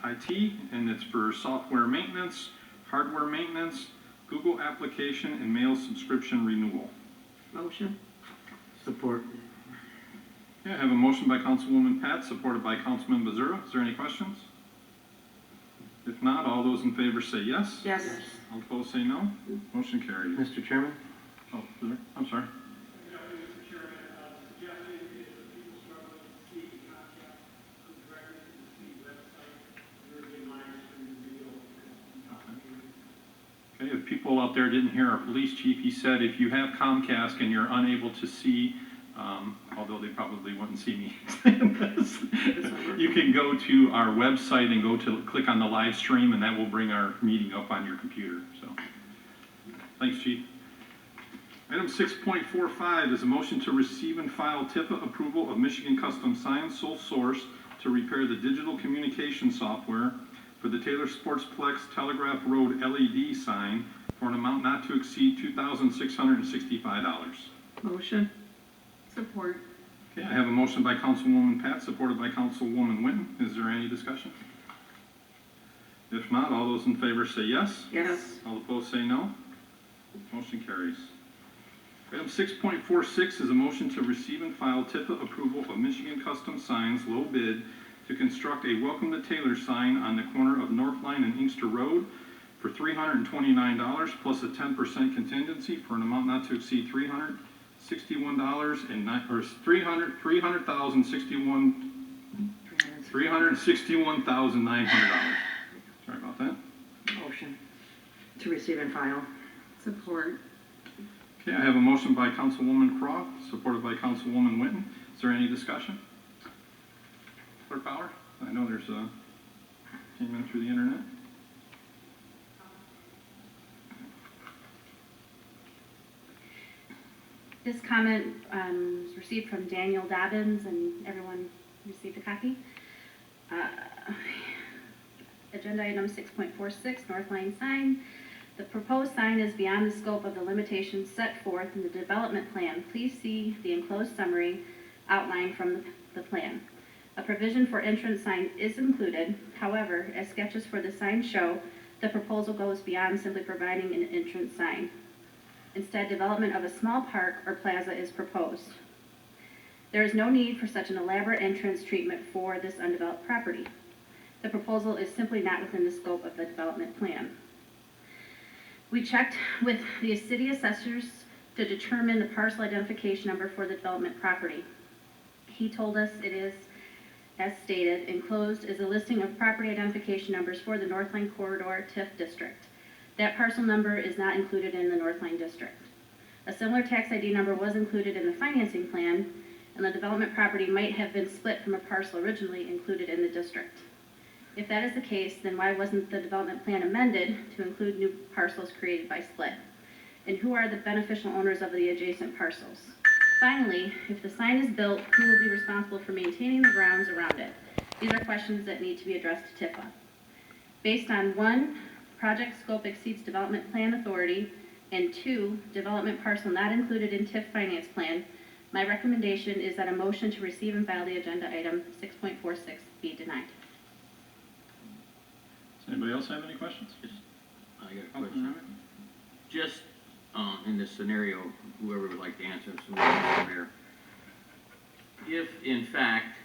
IT, and it's for software maintenance, hardware maintenance, Google application, and mail subscription renewal. Motion. Support. Okay, I have a motion by Councilwoman Pat, supported by Councilman Bazura. Is there any questions? If not, all those in favor say yes. Yes. All opposed say no. Motion carries. Mr. Chairman? Oh, is there? I'm sorry. Mr. Chairman, suggestion is that people struggling to see the contact, go directly to the city website, or get lines from the video. Okay, if people out there didn't hear our police chief, he said if you have Comcast and you're unable to see, although they probably wouldn't see me saying this, you can go to our website and click on the live stream, and that will bring our meeting up on your computer. So, thanks, Chief. Item 6.45 is a motion to receive and file TIFA approval of Michigan Custom Signs sole source to repair the digital communication software for the Taylor Sportsplex Telegraph Road LED sign for an amount not to exceed $2,665. Motion. Support. Okay, I have a motion by Councilwoman Pat, supported by Councilwoman Winton. Is there any discussion? If not, all those in favor say yes. Yes. All opposed say no. Motion carries. Item 6.46 is a motion to receive and file TIFA approval of Michigan Custom Signs low bid to construct a Welcome to Taylor sign on the corner of North Line and Inkster Road for $329 plus a 10% contingency for an amount not to exceed $361,061. $361,900. Sorry about that. Motion. To receive and file. Support. Okay, I have a motion by Councilwoman Croft, supported by Councilwoman Winton. Is there any discussion? Clerk Bauer? I know there's a, came in through the internet. This comment was received from Daniel Dobbins, and everyone received a copy. Agenda item 6.46, North Line sign. The proposed sign is beyond the scope of the limitations set forth in the development plan. Please see the enclosed summary outline from the plan. A provision for entrance sign is included. However, as sketches for the sign show, the proposal goes beyond simply providing an entrance sign. Instead, development of a small park or plaza is proposed. There is no need for such an elaborate entrance treatment for this undeveloped property. The proposal is simply not within the scope of the development plan. We checked with the city assessors to determine the parcel identification number for the development property. He told us it is, as stated, enclosed is a listing of property identification numbers for the Northline Corridor TIF district. That parcel number is not included in the Northline district. A similar tax ID number was included in the financing plan, and the development property might have been split from a parcel originally included in the district. If that is the case, then why wasn't the development plan amended to include new parcels created by split? And who are the beneficial owners of the adjacent parcels? Finally, if the sign is built, who will be responsible for maintaining the grounds around it? These are questions that need to be addressed to TIFA. Based on 1, project scope exceeds development plan authority, and 2, development parcel not included in TIF finance plan, my recommendation is that a motion to receive and file the agenda item 6.46 be denied. Does anybody else have any questions? I got a question. Just in this scenario, whoever would like to answer this, Mr. Mayor. If, in fact,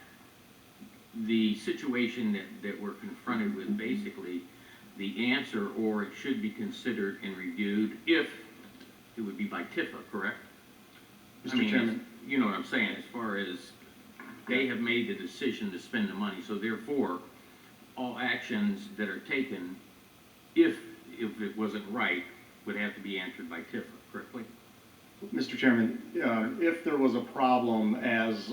the situation that we're confronted with, basically, the answer, or it should be considered and reviewed, if it would be by TIFA, correct? Mr. Chairman. You know what I'm saying, as far as they have made the decision to spend the money, so therefore, all actions that are taken, if it wasn't right, would have to be answered by TIFA, correctly? Mr. Chairman, if there was a problem as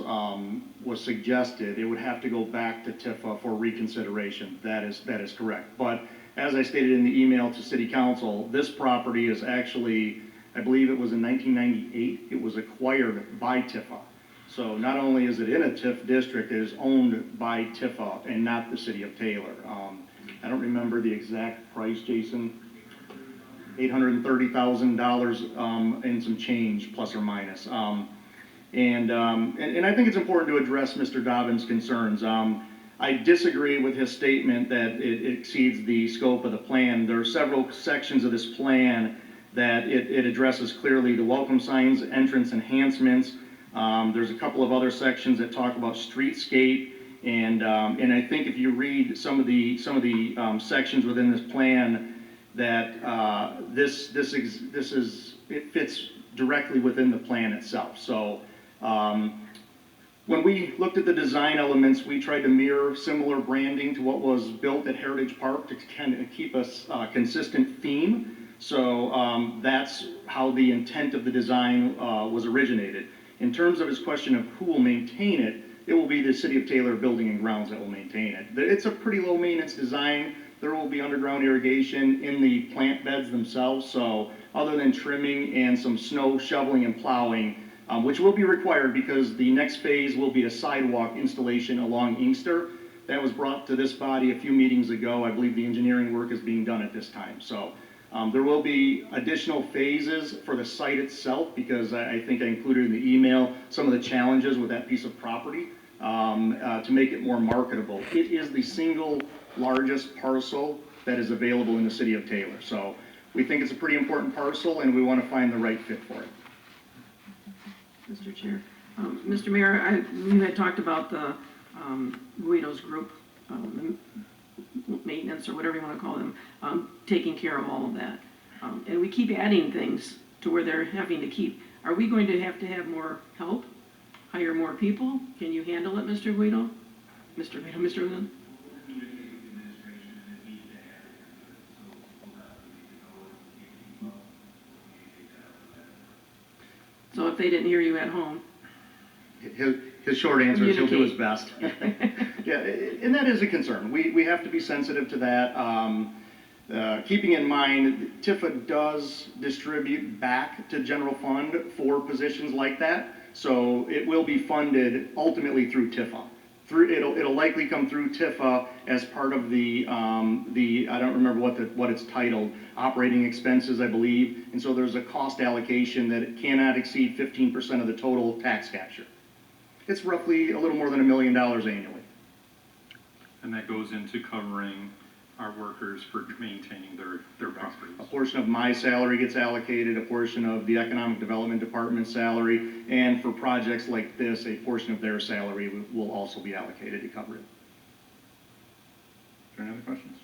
was suggested, it would have to go back to TIFA for reconsideration. That is correct. But as I stated in the email to City Council, this property is actually, I believe it was in 1998, it was acquired by TIFA. So not only is it in a TIF district, it is owned by TIFA and not the City of Taylor. I don't remember the exact price, Jason. $830,000 and some change, plus or minus. And I think it's important to address Mr. Dobbins' concerns. I disagree with his statement that it exceeds the scope of the plan. There are several sections of this plan that it addresses clearly: the welcome signs, entrance enhancements. There's a couple of other sections that talk about streetscape, and I think if you read some of the sections within this plan, that it fits directly within the plan itself. So when we looked at the design elements, we tried to mirror similar branding to what was built at Heritage Park to kind of keep a consistent theme. So that's how the intent of the design was originated. In terms of his question of who will maintain it, it will be the City of Taylor Building and Grounds that will maintain it. It's a pretty low maintenance design. There will be underground irrigation in the plant beds themselves. So other than trimming and some snow shoveling and plowing, which will be required because the next phase will be a sidewalk installation along Inkster. That was brought to this body a few meetings ago. I believe the engineering work is being done at this time. So there will be additional phases for the site itself, because I think I included in the email some of the challenges with that piece of property to make it more marketable. It is the single largest parcel that is available in the City of Taylor. So we think it's a pretty important parcel, and we want to find the right fit for it. Mr. Chair. Mr. Mayor, you had talked about the Guido's group, maintenance, or whatever you want to call them, taking care of all of that. And we keep adding things to where they're having to keep. Are we going to have more help? Hire more people? Can you handle it, Mr. Guido? Mr. Lynn? So if they didn't hear you at home, His short answer is he'll do his best. Yeah, and that is a concern. We have to be sensitive to that. Keeping in mind, Tifa does distribute back to general fund for positions like that, so it will be funded ultimately through Tifa. It'll likely come through Tifa as part of the I don't remember what it's titled, operating expenses, I believe. And so there's a cost allocation that it cannot exceed 15% of the total tax capture. It's roughly a little more than $1 million annually. And that goes into covering our workers for maintaining their properties. A portion of my salary gets allocated, a portion of the Economic Development Department's salary, and for projects like this, a portion of their salary will also be allocated to cover it. Is there any other questions?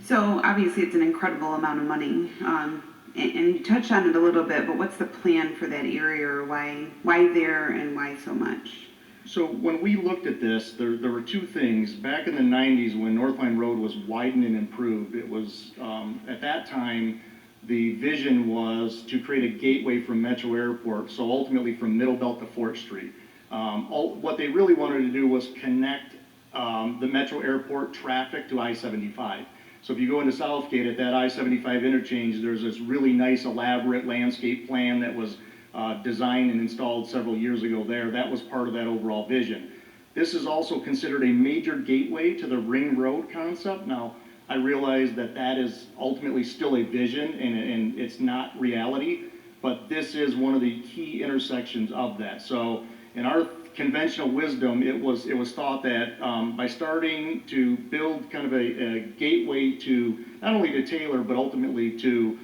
So obviously it's an incredible amount of money, and you touched on it a little bit, but what's the plan for that area, or why there and why so much? So when we looked at this, there were two things. Back in the 90s, when Northline Road was widened and improved, it was, at that time, the vision was to create a gateway from Metro Airport, so ultimately from Middle Belt to Fort Street. What they really wanted to do was connect the Metro Airport traffic to I-75. So if you go into Southgate at that I-75 interchange, there's this really nice elaborate landscape plan that was designed and installed several years ago there. That was part of that overall vision. This is also considered a major gateway to the Ring Road concept. Now, I realize that that is ultimately still a vision and it's not reality, but this is one of the key intersections of that. So in our conventional wisdom, it was thought that by starting to build kind of a gateway to, not only to Taylor, but ultimately to,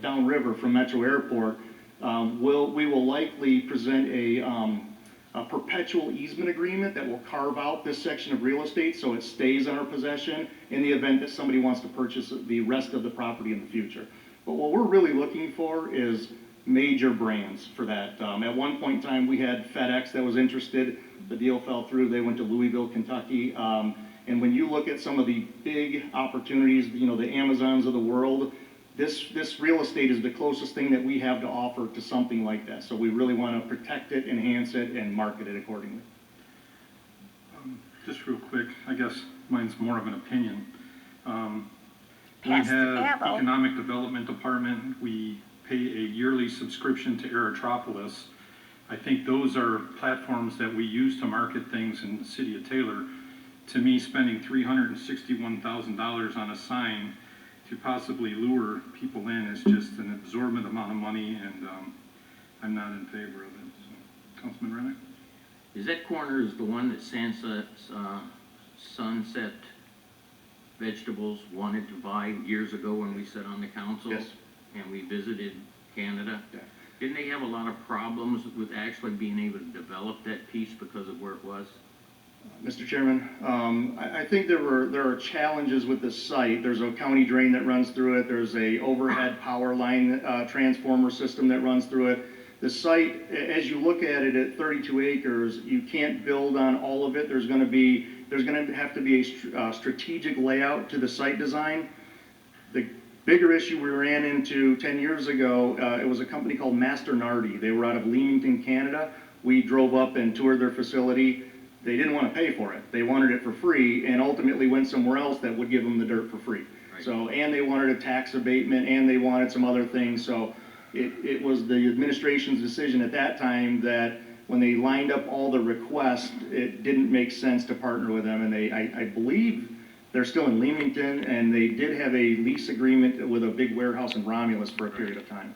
downriver from Metro Airport, we will likely present a perpetual easement agreement that will carve out this section of real estate so it stays in our possession in the event that somebody wants to purchase the rest of the property in the future. But what we're really looking for is major brands for that. At one point in time, we had FedEx that was interested. The deal fell through. They went to Louisville, Kentucky. And when you look at some of the big opportunities, the Amazons of the world, this real estate is the closest thing that we have to offer to something like that. So we really want to protect it, enhance it, and market it accordingly. Just real quick, I guess mine's more of an opinion. We Pass the have gavel. Economic Development Department. We pay a yearly subscription to Aerotropolis. I think those are platforms that we use to market things in the city of Taylor. To me, spending $361,000 on a sign to possibly lure people in is just an absorbent amount of money, and I'm not in favor of it. So, Councilman Rennick? Is that corner is the one that Sansa Sunset Vegetables wanted to buy years ago when we sat on the council? Yes. And we visited Canada? Yeah. Didn't they have a lot of problems with actually being able to develop that piece because of where it was? Mr. Chairman, I think there are challenges with this site. There's a county drain that runs through it. There's a overhead power line transformer system that runs through it. The site, as you look at it at 32 acres, you can't build on all of it. There's going to have to be a strategic layout to the site design. The bigger issue we ran into 10 years ago, it was a company called Master Nardi. They were out of Leamington, Canada. We drove up and toured their facility. They didn't want to pay for it. They wanted it for free and ultimately went somewhere else that would give them the dirt for free. Right. So, and they wanted a tax abatement and they wanted some other things. So it was the administration's decision at that time that when they lined up all the requests, it didn't make sense to partner with them. And I believe they're still in Leamington and they did have a lease agreement with a big warehouse in Romulus for a period of time.